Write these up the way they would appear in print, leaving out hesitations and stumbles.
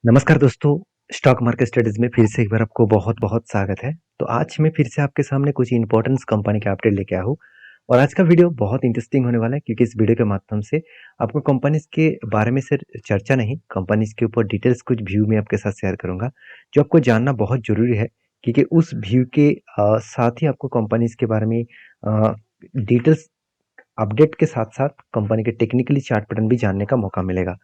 नमस्कार दोस्तों, stock market studies में फिर से एक बार आपको बहुत-बहुत स्वागत है। तो आज मैं फिर से आपके सामने कुछ इम्पोर्टेंस कंपनी के अपडेट लेके आया हूँ और आज का वीडियो बहुत इंटरेस्टिंग होने वाला है क्योंकि इस वीडियो के माध्यम से आपको कंपनीज़ के बारे में सिर्फ चर्चा नहीं, कंपनीज़ के ऊपर डिटेल्स कुछ व्यू मैं आपके साथ शेयर करूँगा, जो आपको जानना बहुत ज़रूरी है क्योंकि उस व्यू के साथ ही आपको कंपनीज़ के बारे में डिटेल्स अपडेट के साथ-साथ कंपनी के टेक्निकली चार्ट पैटर्न भी जानने का मौका मिलेगा।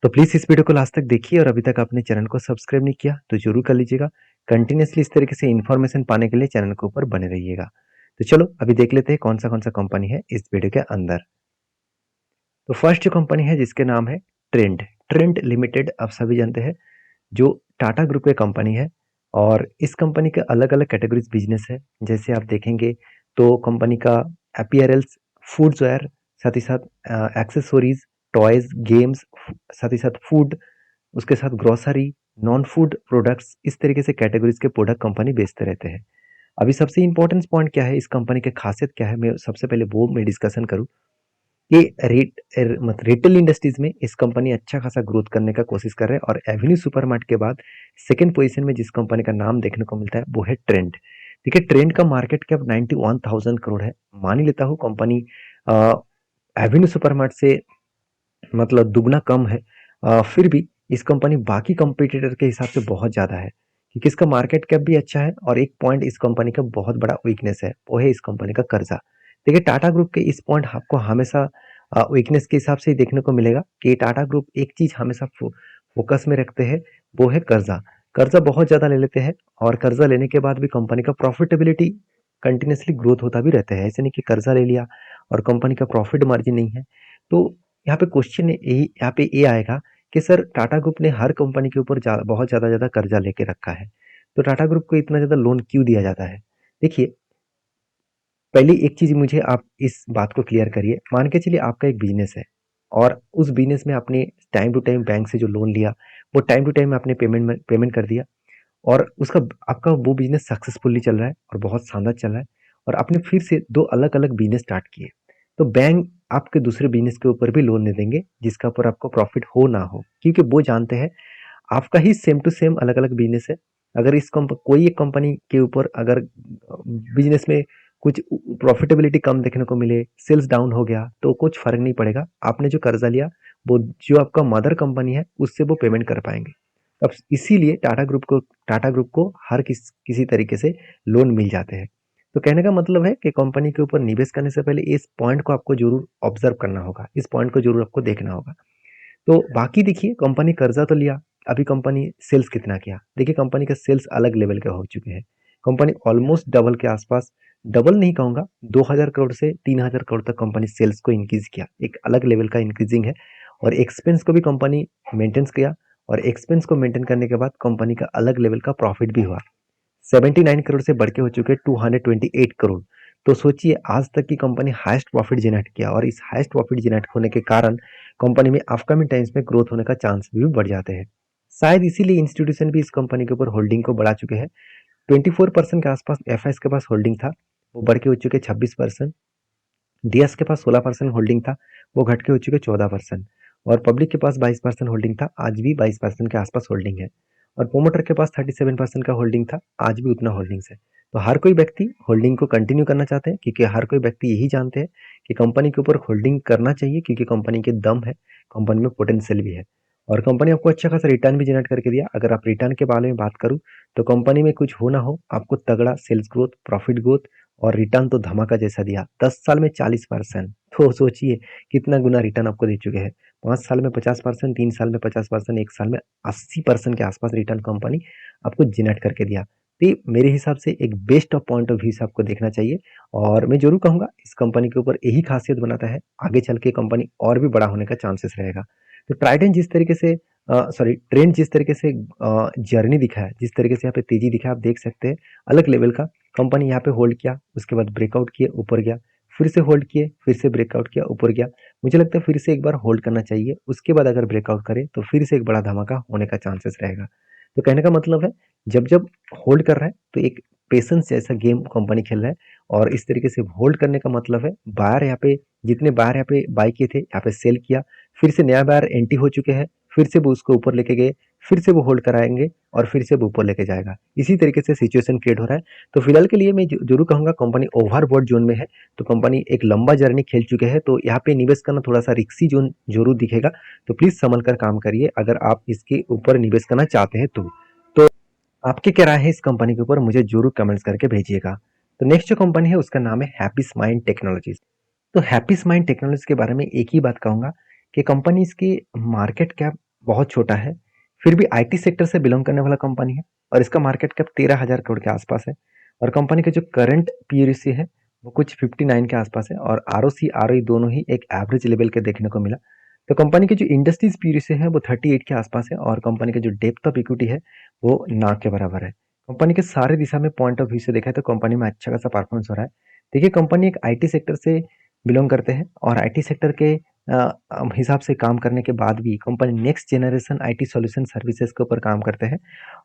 तो प्लीज़ इस वीडियो को लास्ट तक देखिए और अभी तक आपने चैनल को सब्सक्राइब नहीं किया तो ज़रूर कर लीजिएगा। कंटिन्यूअसली इस तरीके से इन्फॉर्मेशन पाने के लिए चैनल के ऊपर बने रहिएगा। तो चलो अभी देख लेते हैं कौन सा कंपनी है इस वीडियो के अंदर। तो फर्स्ट जो कंपनी है जिसके नाम है ट्रेंड। ट्रेंड लिमिटेड आप सभी जानते हैं जो टाटा ग्रुप की कंपनी है और इस कंपनी के अलग-अलग कैटेगरीज बिजनेस है। जैसे आप देखेंगे तो कंपनी का अपीयरेल्स, फूड्सवेयर, साथ ही साथ एक्सेसरीज, टॉयज, गेम्स, साथ ही साथ फूड, उसके साथ ग्रोसरी, नॉन फूड प्रोडक्ट्स, इस तरीके से कैटेगरीज के प्रोडक्ट कंपनी बेचते रहते हैं। अभी सबसे इंपॉर्टेंट पॉइंट क्या है, इस कंपनी की खासियत क्या है, मैं सबसे पहले वो मैं डिस्कशन करूँ। ये रिटेल इंडस्ट्रीज में इस कंपनी अच्छा खासा ग्रोथ करने का कोशिश कर रहे हैं और एवेन्यू सुपरमार्ट के बाद सेकंड पोजीशन में जिस कंपनी का नाम देखने को मिलता है वो है ट्रेंड। देखिए ट्रेंड का मार्केट कैप 91,000 करोड़ है। मान ही लेता हूँ कंपनी एवेन्यू सुपरमार्ट से मतलब दुगना कम है। फिर भी इस कंपनी बाकी कंपटीटर के हिसाब से बहुत ज़्यादा है क्योंकि इसका मार्केट कैप भी अच्छा है और एक पॉइंट इस कंपनी का बहुत बड़ा वीकनेस है, वो है इस कंपनी का कर्जा। देखिए टाटा ग्रुप के इस पॉइंट आपको हमेशा वीकनेस के हिसाब से ही देखने को मिलेगा कि टाटा ग्रुप एक चीज़ हमेशा फोकस में रखते हैं, वो है कर्जा। कर्जा बहुत ज़्यादा ले लेते हैं और कर्जा लेने के बाद भी कंपनी का प्रॉफिटेबिलिटी कंटिन्यूसली ग्रोथ होता भी रहता है। ऐसे नहीं कि कर्जा ले लिया और कंपनी का प्रॉफिट मार्जिन नहीं है। तो यहाँ पे क्वेश्चन यही यहाँ पे ये आएगा कि सर टाटा ग्रुप ने हर कंपनी के ऊपर बहुत ज़्यादा कर्जा लेके रखा है, तो टाटा ग्रुप को इतना ज़्यादा लोन क्यों दिया जाता है? देखिए, पहली एक चीज़ मुझे आप इस बात को क्लियर करिए, मान के चलिए आपका एक बिजनेस है और उस बिजनेस में आपने टाइम टू टाइम बैंक से जो लोन लिया, वो टाइम टू टाइम आपने पेमेंट कर दिया और उसका आपका वो बिजनेस सक्सेसफुली चल रहा है और बहुत शानदार चल रहा है और आपने फिर से दो अलग अलग बिजनेस स्टार्ट किए, तो बैंक आपके दूसरे बिजनेस के ऊपर भी लोन नहीं देंगे जिसका ऊपर आपको प्रॉफिट हो ना हो, क्योंकि वो जानते हैं आपका ही सेम टू सेम अलग अलग बिजनेस है। अगर कोई एक कंपनी के ऊपर अगर बिजनेस में कुछ प्रॉफिटेबिलिटी कम देखने को मिले, सेल्स डाउन हो गया, तो कुछ फर्क नहीं पड़ेगा। आपने जो कर्जा लिया वो जो आपका मदर कंपनी है उससे वो पेमेंट कर पाएंगे। अब इसीलिए टाटा ग्रुप को हर किसी तरीके से लोन मिल जाते हैं। तो कहने का मतलब है कि कंपनी के ऊपर निवेश करने से पहले इस पॉइंट को आपको जरूर ऑब्जर्व करना होगा, इस पॉइंट को जरूर आपको देखना होगा। तो बाकी देखिए कंपनी कर्जा तो लिया, अभी कंपनी सेल्स कितना किया? देखिए कंपनी का सेल्स अलग लेवल के हो चुके हैं। कंपनी ऑलमोस्ट डबल के आसपास, डबल नहीं कहूँगा, 2000 करोड़ से 3000 करोड़ तक कंपनी सेल्स को इंक्रीज किया। एक अलग लेवल का इंक्रीजिंग है और एक्सपेंस को भी कंपनी मेंटेन्स किया और एक्सपेंस को मेंटेन करने के बाद कंपनी का अलग लेवल का प्रॉफिट भी हुआ। 79 करोड़ से बढ़ के हो चुके 228 करोड़। तो सोचिए आज तक की कंपनी हाईएस्ट प्रॉफिट जनरेट किया और इस हाईएस्ट प्रॉफिट जनरेट होने के कारण कंपनी में अपकमिंग टाइम्स में ग्रोथ होने का चांस भी बढ़ जाते हैं। शायद इसीलिए इंस्टीट्यूशन भी इस कंपनी के ऊपर होल्डिंग को बढ़ा चुके हैं। 24% के आसपास एफ के पास होल्डिंग था, वो बढ़ के हो चुके 26%। डीएस के पास 16% होल्डिंग था, वो घट के हो चुके 14%। और पब्लिक के पास 22% होल्डिंग था, आज भी 22% के आसपास होल्डिंग है। और प्रोमोटर के पास 37% का होल्डिंग था, आज भी उतना होल्डिंग्स है। तो हर कोई व्यक्ति होल्डिंग को कंटिन्यू करना चाहते हैं क्योंकि हर कोई व्यक्ति यही जानते हैं कि कंपनी के ऊपर होल्डिंग करना चाहिए क्योंकि कंपनी के दम है, कंपनी में पोटेंशियल भी है और कंपनी आपको अच्छा खासा रिटर्न भी जनरेट करके दिया। अगर आप रिटर्न के बारे में बात करूँ तो कंपनी में कुछ हो ना हो, आपको तगड़ा सेल्स ग्रोथ, प्रॉफिट ग्रोथ और रिटर्न तो धमाका जैसा दिया। 10 साल में 40%, तो सोचिए कितना गुना रिटर्न आपको दे चुके हैं। 5 साल में 50%, 3 साल में 50%, 1 साल में 80% के आसपास रिटर्न कंपनी आपको जनरेट करके दिया। तो ये मेरे हिसाब से एक best of point of view से आपको देखना चाहिए और मैं जरूर कहूँगा इस कंपनी के ऊपर यही खासियत बनाता है, आगे चल के कंपनी और भी बड़ा होने का चांसेस रहेगा। तो ट्राइडेंट जिस तरीके से ट्रेंड जिस तरीके से जर्नी दिखा है, जिस तरीके से यहाँ पे तेजी दिखा है, आप देख सकते हैं अलग लेवल का। कंपनी यहाँ पे होल्ड किया, उसके बाद ब्रेकआउट किए, ऊपर गया, फिर से होल्ड किए, फिर से ब्रेकआउट किया, ऊपर गया। मुझे लगता है फिर से एक बार होल्ड करना चाहिए, उसके बाद अगर ब्रेकआउट करे तो फिर से एक बड़ा धमाका होने का चांसेस रहेगा। तो कहने का मतलब है जब जब होल्ड कर रहा है तो एक पेशेंस जैसा गेम कंपनी खेल रहा है और इस तरीके से होल्ड करने का मतलब है बायर यहाँ पे जितने बायर यहाँ पे बाई किए थे यहाँ पे सेल किया, फिर से नया बायर एंट्री हो चुके हैं, फिर से वो उसको ऊपर लेके गए, फिर से वो होल्ड कराएंगे और फिर से वो ऊपर लेके जाएगा। इसी तरीके से सिचुएशन क्रिएट हो रहा है। तो फिलहाल के लिए मैं जरूर कहूंगा कंपनी ओवरबॉट जोन में है, तो कंपनी एक लंबा जर्नी खेल चुके हैं, तो यहाँ पे निवेश करना थोड़ा सा रिक्सी जोन जरूर दिखेगा। तो प्लीज संभल कर काम करिए अगर आप इसके ऊपर निवेश करना चाहते हैं तो आपकी क्या राय है इस कंपनी के ऊपर, मुझे जरूर कमेंट्स करके भेजिएगा। तो नेक्स्ट जो कंपनी है उसका नाम है हैप्पी स्माइल टेक्नोलॉजीज। तो हैप्पी स्माइल टेक्नोलॉजीज के बारे में एक ही बात कहूंगा कि कंपनी इसकी मार्केट कैप बहुत छोटा है, फिर भी आईटी सेक्टर से बिलोंग करने वाला कंपनी है और इसका मार्केट कैप 13,000 करोड़ के आसपास है। और कंपनी के जो करंट पीयूसी है वो कुछ 59 के आसपास है और आरओसी आरओई दोनों ही एक एवरेज लेवल के देखने को मिला। तो कंपनी की जो इंडस्ट्रीज पीयूसी है वो 38 के आसपास है और कंपनी का जो डेप्थ ऑफ इक्विटी है वो ना के बराबर है। कंपनी के सारे दिशा में पॉइंट ऑफ व्यू से देखा है तो कंपनी में अच्छा खासा परफॉर्मेंस हो रहा है। देखिए कंपनी एक आईटी सेक्टर से बिलोंग करते हैं और आईटी सेक्टर के हिसाब से काम करने के बाद भी company next generation IT solution services के ऊपर काम करते हैं।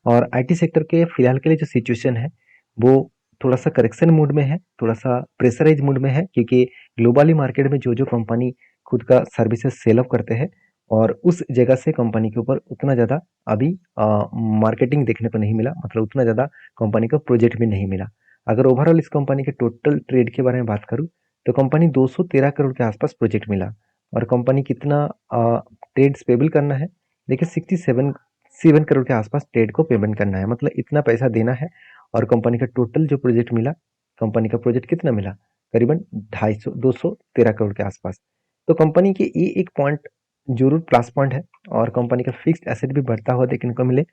और आईटी सेक्टर के फिलहाल के लिए जो सिचुएशन है वो थोड़ा सा करेक्शन मूड में है, थोड़ा सा प्रेशराइज मूड में है, क्योंकि ग्लोबली मार्केट में जो जो कंपनी खुद का सर्विसेज सेल अप करते हैं और उस जगह से कंपनी के ऊपर उतना ज़्यादा अभी मार्केटिंग देखने को नहीं मिला, मतलब उतना ज़्यादा कंपनी का प्रोजेक्ट भी नहीं मिला। अगर ओवरऑल इस कंपनी के टोटल ट्रेड के बारे में बात करूँ तो कंपनी 213 करोड़ के आसपास प्रोजेक्ट मिला। और कंपनी कितना ट्रेड पेबल करना है, देखिए 67 करोड़ के आसपास ट्रेड को पेमेंट करना है, मतलब इतना पैसा देना है। और कंपनी का टोटल जो प्रोजेक्ट मिला, कंपनी का प्रोजेक्ट कितना मिला, करीबन 213 करोड़ के आसपास। तो कंपनी के ये एक पॉइंट जरूर प्लस पॉइंट है और कंपनी का फिक्स्ड एसेट भी बढ़ता हुआ देखने को मिले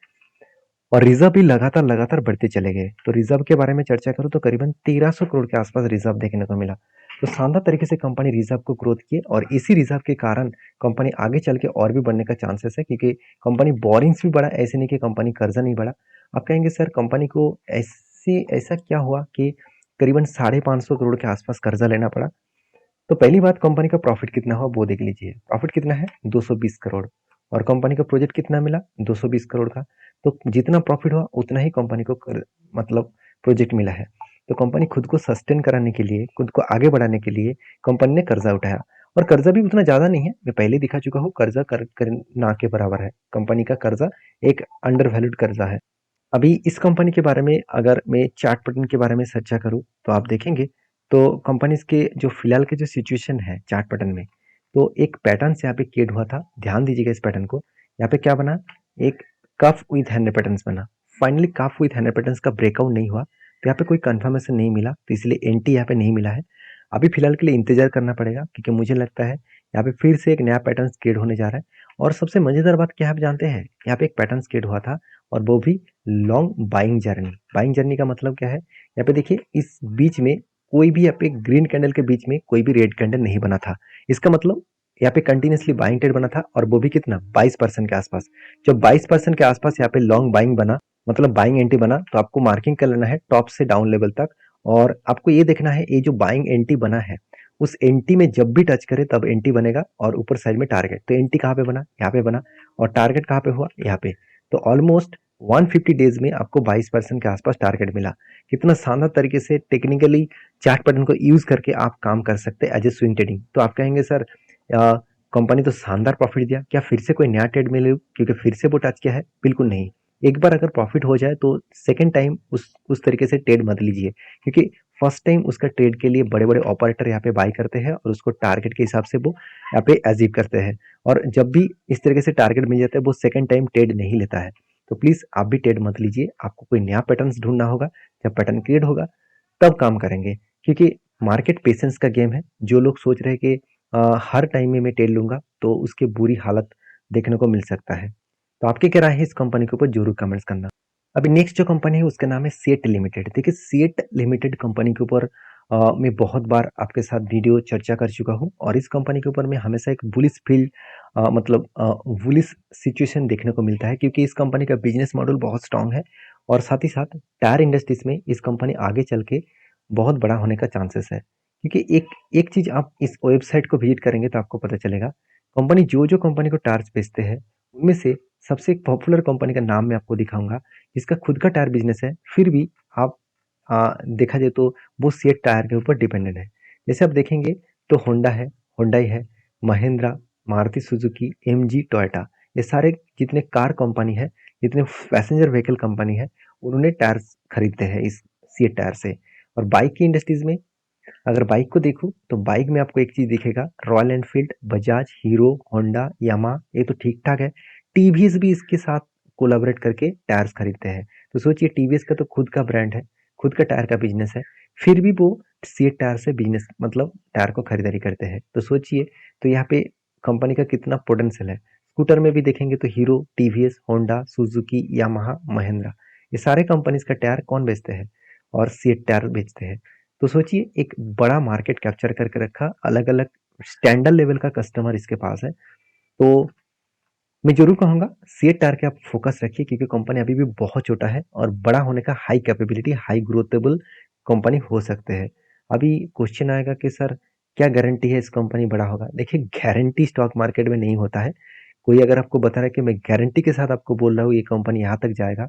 और रिजर्व भी लगातार लगातार बढ़ते चले गए। तो रिजर्व के बारे में चर्चा करूँ तो करीबन 1300 करोड़ के आसपास रिजर्व देखने को मिला। तो शानदार तरीके से कंपनी रिजर्व को ग्रोथ किए और इसी रिजर्व के कारण कंपनी आगे चल के और भी बढ़ने का चांसेस है, क्योंकि कंपनी बोरिंग्स भी बढ़ा, ऐसे नहीं कि कंपनी कर्जा नहीं बढ़ा। आप कहेंगे सर कंपनी को ऐसा क्या हुआ कि करीबन 550 करोड़ के आसपास कर्जा लेना पड़ा। तो पहली बात, कंपनी का प्रॉफिट कितना हुआ वो देख लीजिए। प्रॉफिट कितना है, 220 करोड़। और कंपनी का प्रोजेक्ट कितना मिला, 220 करोड़ का। तो जितना प्रॉफिट हुआ उतना ही कंपनी को मतलब प्रोजेक्ट मिला है। तो कंपनी खुद को सस्टेन कराने के लिए, खुद को आगे बढ़ाने के लिए कंपनी ने कर्जा उठाया। और कर्जा भी उतना ज्यादा नहीं है, मैं पहले दिखा चुका हूँ, कर्जा ना के बराबर है। कंपनी का कर्जा एक अंडर वैल्यूड कर्जा है। अभी इस कंपनी के बारे में अगर मैं चार्ट पैटर्न के बारे में चर्चा करूं तो आप देखेंगे तो कंपनीज के जो फिलहाल के जो सिचुएशन है चार्ट पैटर्न में, तो एक पैटर्न से यहाँ पे क्रिएट हुआ था, ध्यान दीजिएगा इस पैटर्न को। यहाँ पे क्या बना, एक कफ विथ हैंड पैटर्न बना। Finally cup with handle pattern का ब्रेकआउट नहीं हुआ, तो यहाँ पे कोई कंफर्मेशन नहीं मिला, तो इसलिए एंटी यहाँ पे नहीं मिला है। अभी फिलहाल के लिए इंतजार करना पड़ेगा, क्योंकि मुझे लगता है यहाँ पे फिर से एक नया पैटर्न क्रिएट होने जा रहा है। और सबसे मजेदार बात क्या है आप जानते हैं, यहाँ पे एक पैटर्न क्रिएट हुआ था और वो भी long buying journey. Buying journey का मतलब क्या है, यहाँ पे देखिए इस बीच में कोई भी यहाँ पे ग्रीन कैंडल के बीच में कोई भी रेड कैंडल नहीं बना था। इसका मतलब यहाँ पे कंटिन्यूसली बाइंग ट्रेड बना था और वो भी कितना, 22% के आसपास। जब 22% के आसपास यहाँ पे लॉन्ग बाइंग बना, मतलब बाइंग एंटी बना, तो आपको मार्किंग कर लेना है टॉप से डाउन लेवल तक। और आपको ये देखना है ये जो बाइंग एंटी बना है उस एंटी में जब भी टच करे तब एंटी बनेगा और ऊपर साइड में टारगेट। तो एंटी कहाँ पे बना, यहाँ पे बना, और टारगेट कहाँ पे हुआ, यहाँ पे। तो ऑलमोस्ट 150 डेज में आपको 22% के आसपास टारगेट मिला। कितना शानदार तरीके से टेक्निकली चार्ट पैटर्न को यूज करके आप काम कर सकते हैं एज ए स्विंग ट्रेडिंग। तो आप कहेंगे सर कंपनी तो शानदार प्रॉफिट दिया, क्या फिर से कोई नया ट्रेड मिले क्योंकि फिर से वो टच किया है? बिल्कुल नहीं। एक बार अगर प्रॉफिट हो जाए तो सेकेंड टाइम उस तरीके से ट्रेड मत लीजिए, क्योंकि फर्स्ट टाइम उसका ट्रेड के लिए बड़े बड़े ऑपरेटर यहाँ पे बाई करते हैं और उसको टारगेट के हिसाब से वो यहाँ पे अजीव करते हैं। और जब भी इस तरीके से टारगेट मिल जाता है वो सेकेंड टाइम ट्रेड नहीं लेता है। तो प्लीज आप भी ट्रेड मत लीजिए, आपको कोई नया पैटर्न ढूंढना होगा। जब पैटर्न क्रिएट होगा तब काम करेंगे, क्योंकि मार्केट पेशेंस का गेम है। जो लोग सोच रहे हैं कि हर टाइम में मैं ट्रेड लूंगा तो उसकी बुरी हालत देखने को मिल सकता है। तो आपकी क्या राय है इस कंपनी के ऊपर, जरूर कमेंट्स करना। अभी नेक्स्ट जो कंपनी है उसका नाम है सेट लिमिटेड। देखिए सेट लिमिटेड कंपनी के ऊपर मैं बहुत बार आपके साथ वीडियो चर्चा कर चुका हूँ और इस कंपनी के ऊपर मैं हमेशा एक बुलिश फील्ड मतलब बुलिश सिचुएशन देखने को मिलता है, क्योंकि इस कंपनी का बिजनेस मॉडल बहुत स्ट्रांग है और साथ ही साथ टायर इंडस्ट्रीज में इस कंपनी आगे चल के बहुत बड़ा होने का चांसेस है। क्योंकि एक एक चीज आप इस वेबसाइट को विजिट करेंगे तो आपको पता चलेगा कंपनी जो जो कंपनी को टायर्स बेचते हैं उनमें से सबसे एक पॉपुलर कंपनी का नाम मैं आपको दिखाऊंगा जिसका खुद का टायर बिजनेस है, फिर भी आप देखा जाए तो वो सीएट टायर के ऊपर डिपेंडेंट है। जैसे आप देखेंगे तो होंडा है, होंडाई है, Mahindra, Maruti Suzuki, MG, Toyota, ये सारे जितने कार कंपनी है, जितने पैसेंजर व्हीकल कंपनी है, उन्होंने टायर्स खरीदते हैं इस सीएट टायर से। और बाइक की इंडस्ट्रीज में अगर बाइक को देखूँ तो बाइक में आपको एक चीज़ दिखेगा, royal Enfield, Bajaj, hero, Honda, Yamaha, ये तो ठीक ठाक है। टीवीएस भी इसके साथ कोलैबोरेट करके टायर्स खरीदते हैं। तो सोचिए टीवीएस का तो खुद का ब्रांड है, खुद का टायर का बिजनेस है, फिर भी वो सीएट टायर से बिजनेस मतलब टायर को खरीदारी करते हैं। तो सोचिए, तो यहाँ पे कंपनी का कितना पोटेंशियल है। स्कूटर में भी देखेंगे तो hero, TVS, Honda, Suzuki, Yamaha, Mahindra, ये सारे कंपनीज का टायर कौन बेचते हैं? और सीएट टायर बेचते हैं। तो सोचिए एक बड़ा मार्केट कैप्चर करके रखा, अलग अलग स्टैंडर्ड लेवल का कस्टमर इसके पास है। तो मैं जरूर कहूंगा सीएट टायर के आप फोकस रखिए, क्योंकि कंपनी अभी भी बहुत छोटा है और बड़ा होने का हाई कैपेबिलिटी, हाई ग्रोथेबल कंपनी हो सकते हैं। अभी क्वेश्चन आएगा कि सर क्या गारंटी है इस कंपनी बड़ा होगा? देखिए, गारंटी स्टॉक मार्केट में नहीं होता है। कोई अगर आपको बता रहा है कि मैं गारंटी के साथ आपको बोल रहा हूँ ये कंपनी यहाँ तक जाएगा,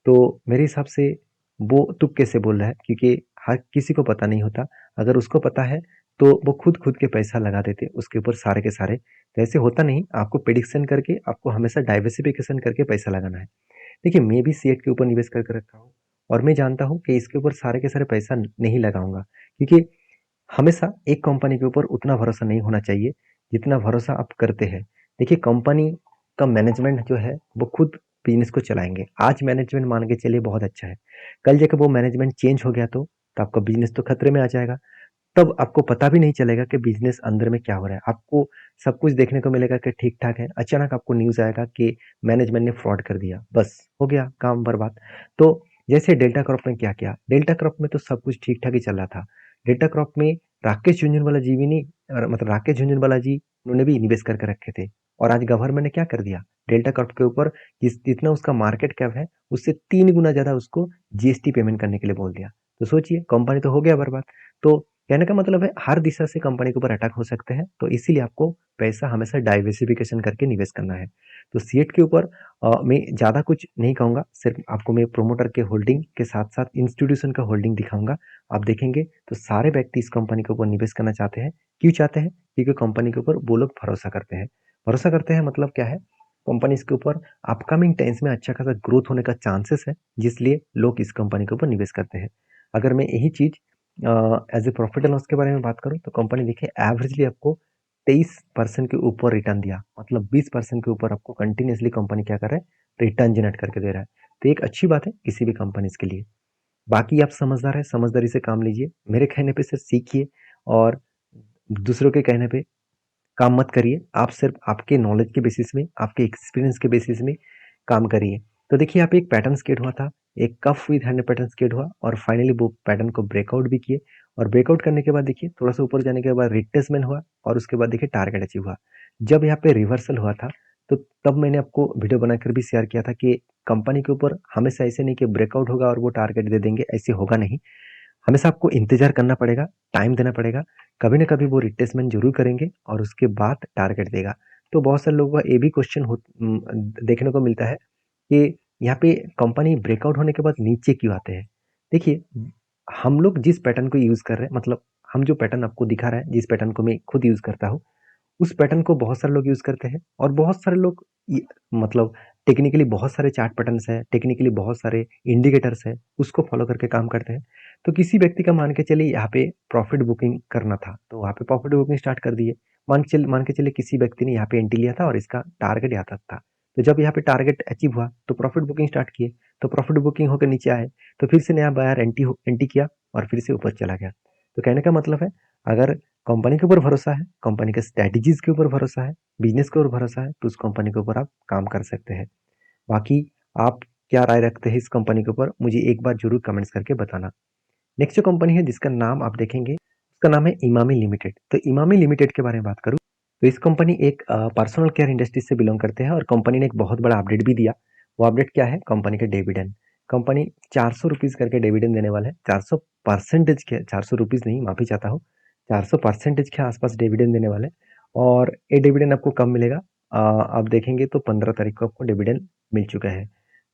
तो मेरे हिसाब से वो तुक्के से बोल रहा है, क्योंकि हर किसी को पता नहीं होता। अगर उसको पता है तो वो खुद खुद के पैसा लगा देते उसके ऊपर सारे के सारे। तो ऐसे होता नहीं, आपको प्रिडिक्शन करके आपको हमेशा डाइवर्सिफिकेशन करके पैसा लगाना है। देखिए, मैं भी सीएट के ऊपर निवेश करके रखा हूँ और मैं जानता हूँ कि इसके ऊपर सारे के सारे पैसा नहीं लगाऊंगा, क्योंकि हमेशा एक कंपनी के ऊपर उतना भरोसा नहीं होना चाहिए जितना भरोसा आप करते हैं। देखिए, कंपनी का मैनेजमेंट जो है वो खुद बिजनेस को चलाएंगे। आज मैनेजमेंट मान के चलिए बहुत अच्छा है, कल जाकर वो मैनेजमेंट चेंज हो गया तो आपका बिजनेस तो खतरे में आ जाएगा। तब आपको पता भी नहीं चलेगा कि बिजनेस अंदर में क्या हो रहा है। आपको सब कुछ देखने को मिलेगा कि ठीक ठाक है, अचानक आपको न्यूज आएगा कि मैनेजमेंट ने फ्रॉड कर दिया, बस हो गया काम बर्बाद। तो जैसे डेल्टा क्रॉप में क्या किया, डेल्टा क्रॉप में तो सब कुछ ठीक ठाक ही चल रहा था। डेल्टा क्रॉप में राकेश झुंझुनवाला जी भी नहीं, मतलब राकेश झुंझुनवाला जी उन्होंने भी इन्वेस्ट करके रखे थे। और आज गवर्नमेंट ने क्या कर दिया, डेल्टा क्रॉप के ऊपर जितना उसका मार्केट कैप है उससे 3 गुना ज्यादा उसको जीएसटी पेमेंट करने के लिए बोल दिया। तो सोचिए, कंपनी तो हो गया बर्बाद। तो कहने का मतलब है हर दिशा से कंपनी के ऊपर अटैक हो सकते हैं, तो इसीलिए आपको पैसा हमेशा डाइवर्सिफिकेशन करके निवेश करना है। तो सीएट के ऊपर मैं ज़्यादा कुछ नहीं कहूँगा, सिर्फ आपको मैं प्रोमोटर के होल्डिंग के साथ साथ इंस्टीट्यूशन का होल्डिंग दिखाऊंगा। आप देखेंगे तो सारे व्यक्ति इस कंपनी के ऊपर निवेश करना चाहते हैं। क्यों चाहते हैं? क्योंकि कंपनी के ऊपर वो लोग भरोसा करते हैं। भरोसा करते हैं मतलब क्या है, कंपनी इसके ऊपर अपकमिंग टाइम्स में अच्छा खासा ग्रोथ होने का चांसेस है, जिसलिए लोग इस कंपनी के ऊपर निवेश करते हैं। अगर मैं यही चीज़ as a profit and loss के बारे में बात करूं तो कंपनी देखिए एवरेजली आपको 23% के ऊपर रिटर्न दिया, मतलब 20% के ऊपर आपको कंटिन्यूसली कंपनी क्या कर रहा है, रिटर्न जनरेट करके दे रहा है। तो एक अच्छी बात है किसी भी कंपनी के लिए। बाकी आप समझदार है, समझदारी से काम लीजिए, मेरे कहने पे सिर्फ सीखिए और दूसरों के कहने पे काम मत करिए। आप सिर्फ आपके नॉलेज के बेसिस में, आपके एक्सपीरियंस के बेसिस में काम करिए। तो देखिए, यहाँ पे एक पैटर्न स्केट हुआ था, एक कफ विद हैंड पैटर्न स्केट हुआ और फाइनली वो पैटर्न को ब्रेकआउट भी किए। और ब्रेकआउट करने के बाद देखिए थोड़ा सा ऊपर जाने के बाद रिट्रेसमेंट हुआ और उसके बाद देखिए टारगेट अचीव हुआ। जब यहाँ पे रिवर्सल हुआ था तो तब मैंने आपको वीडियो बनाकर भी शेयर किया था कि कंपनी के ऊपर हमेशा ऐसे नहीं कि ब्रेकआउट होगा और वो टारगेट दे देंगे, ऐसे होगा नहीं। हमेशा आपको इंतजार करना पड़ेगा, टाइम देना पड़ेगा। कभी ना कभी वो रिट्रेसमेंट जरूर करेंगे और उसके बाद टारगेट देगा। तो बहुत सारे लोगों का ये भी क्वेश्चन देखने को मिलता है कि यहाँ पे कंपनी ब्रेकआउट होने के बाद नीचे क्यों आते हैं। देखिए, हम लोग जिस पैटर्न को यूज कर रहे हैं, मतलब हम जो पैटर्न आपको दिखा रहा है, जिस पैटर्न को मैं खुद यूज करता हूँ, उस पैटर्न को बहुत सारे लोग यूज करते हैं और बहुत सारे लोग मतलब टेक्निकली बहुत सारे चार्ट पैटर्न्स है, टेक्निकली बहुत सारे इंडिकेटर्स है, उसको फॉलो करके काम करते हैं। तो किसी व्यक्ति का मान के चलिए यहाँ पे प्रॉफिट बुकिंग करना था तो वहाँ पे प्रॉफिट बुकिंग स्टार्ट कर दिए। मान के चलिए किसी व्यक्ति ने यहाँ पे एंट्री लिया था और इसका टारगेट यहाँ तक था। तो जब यहाँ पे टारगेट अचीव हुआ तो प्रॉफिट बुकिंग स्टार्ट किए, तो प्रॉफिट बुकिंग होकर नीचे आए तो फिर से नया बायर एंट्री किया और फिर से ऊपर चला गया। तो कहने का मतलब है, अगर कंपनी के ऊपर भरोसा है, कंपनी के स्ट्रेटजीज के ऊपर भरोसा है, बिजनेस के ऊपर भरोसा है, तो उस कंपनी के ऊपर आप काम कर सकते हैं। बाकी आप क्या राय रखते हैं इस कंपनी के ऊपर, मुझे एक बार जरूर कमेंट्स करके बताना। नेक्स्ट जो कंपनी है जिसका नाम आप देखेंगे उसका नाम है इमामी लिमिटेड। तो इमामी लिमिटेड के बारे में बात करूँ तो इस कंपनी एक पर्सनल केयर इंडस्ट्री से बिलोंग करते हैं और कंपनी ने एक बहुत बड़ा अपडेट भी दिया। वो अपडेट क्या है, कंपनी के डिविडेंड। कंपनी 400 रुपीज करके डिविडेंड देने वाले हैं। 400% के, 400 रुपीज नहीं, माफी चाहता हूँ, 400% के आसपास डिविडेंड देने वाले। और ये डिविडेंड आपको कब मिलेगा, आप देखेंगे तो 15 तारीख को आपको डिविडेंड मिल चुका है।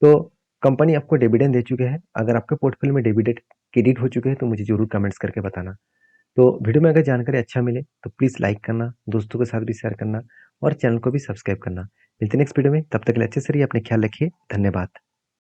तो कंपनी आपको डिविडेंड दे चुके हैं। अगर आपके पोर्टफोलियो में डिविडेंड क्रेडिट हो चुके हैं तो मुझे जरूर कमेंट्स करके बताना। तो वीडियो में अगर जानकारी अच्छा मिले तो प्लीज़ लाइक करना, दोस्तों के साथ भी शेयर करना और चैनल को भी सब्सक्राइब करना। मिलते हैं नेक्स्ट वीडियो में, तब तक के लिए अच्छे से रहिए, अपने ख्याल रखिए। धन्यवाद।